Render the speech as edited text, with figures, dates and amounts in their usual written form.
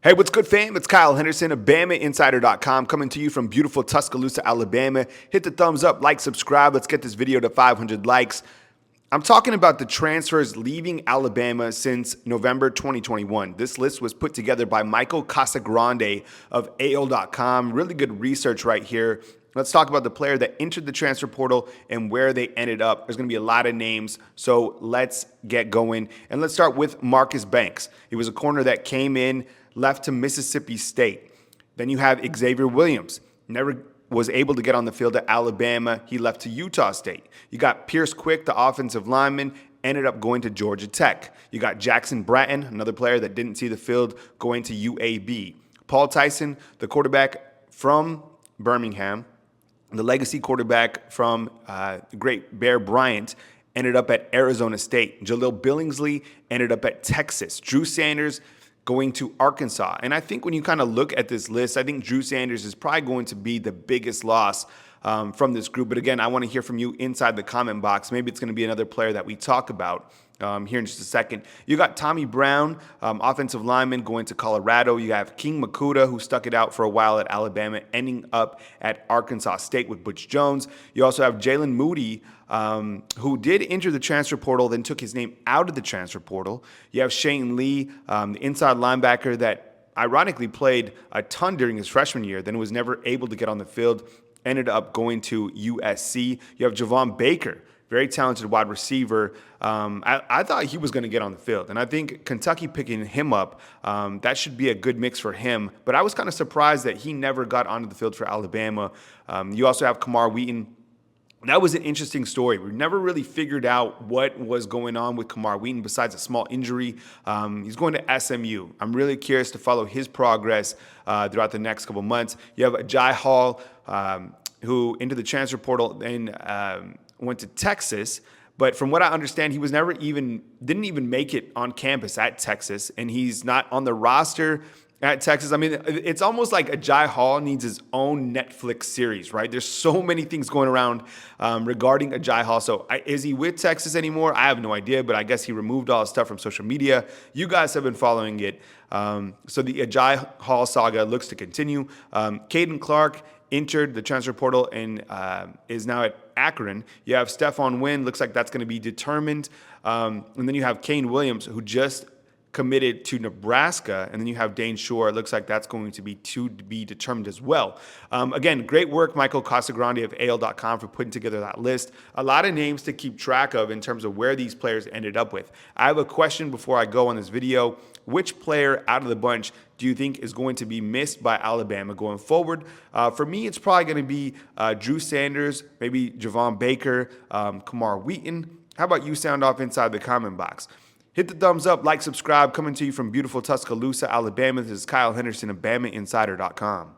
Hey, what's good, fam? It's Kyle Henderson of BamaInsider.com coming to you from beautiful Tuscaloosa, Alabama. Hit the thumbs up, like, subscribe. Let's get this video to 500 likes. I'm talking about the transfers leaving Alabama since November 2021. This list was put together by Michael Casagrande of AL.com. Really good research right here. Let's talk about the player that entered the transfer portal and where they ended up. There's going to be a lot of names, so let's get going. And let's start with Marcus Banks. He was a corner that came in, left to Mississippi State. Then you have Xavier Williams. Never was able to get on the field at Alabama. He left to Utah State. You got Pierce Quick, the offensive lineman, ended up going to Georgia Tech. You got Jackson Bratton, another player that didn't see the field, going to UAB. Paul Tyson, the quarterback from Birmingham, the legacy quarterback from great Bear Bryant, ended up at Arizona State. Jaleel Billingsley ended up at Texas. Drew Sanders going to Arkansas. And I think when you kind of look at this list, I think Drew Sanders is probably going to be the biggest loss from this group. But again, I want to hear from you inside the comment box. Maybe it's going to be another player that we talk about here in just a second. You got Tommy Brown, offensive lineman, going to Colorado. You have King Makuta, who stuck it out for a while at Alabama, ending up at Arkansas State with Butch Jones. You also have Jalen Moody, who did enter the transfer portal, then took his name out of the transfer portal. You have Shane Lee, the inside linebacker that ironically played a ton during his freshman year, then was never able to get on the field, ended up going to USC. You have Javon Baker, very talented wide receiver. I thought he was going to get on the field, and I think Kentucky picking him up, that should be a good mix for him. But I was kind of surprised that he never got onto the field for Alabama. You also have Kamar Wheaton. That was an interesting story. We never really figured out what was going on with Kamar Wheaton besides a small injury. He's going to SMU. I'm really curious to follow his progress throughout the next couple months. You have Ajay Hall, who entered the transfer portal and went to Texas. But from what I understand, he was didn't even make it on campus at Texas, and he's not on the roster at Texas. I mean, it's almost like Ajay Hall needs his own Netflix series, right? There's so many things going around regarding Ajay Hall. So is he with Texas anymore? I have no idea, but I guess he removed all his stuff from social media. You guys have been following it. So the Ajay Hall saga looks to continue. Cayden Clark entered the transfer portal and is now at Akron. You have Stephon Wynn. Looks like that's going to be determined. And then you have Kane Williams, who just committed to Nebraska, and then you have Dane Shore. It looks like that's going to be determined as well. Again, great work, Michael Casagrande of AL.com, for putting together that list. A lot of names to keep track of in terms of where these players ended up with. I have a question before I go on this video. Which player out of the bunch do you think is going to be missed by Alabama going forward? For me, it's probably going to be Drew Sanders, maybe Javon Baker, Kamar Wheaton. How about you sound off inside the comment box? Hit the thumbs up, like, subscribe. Coming to you from beautiful Tuscaloosa, Alabama. This is Kyle Henderson of BamaInsider.com.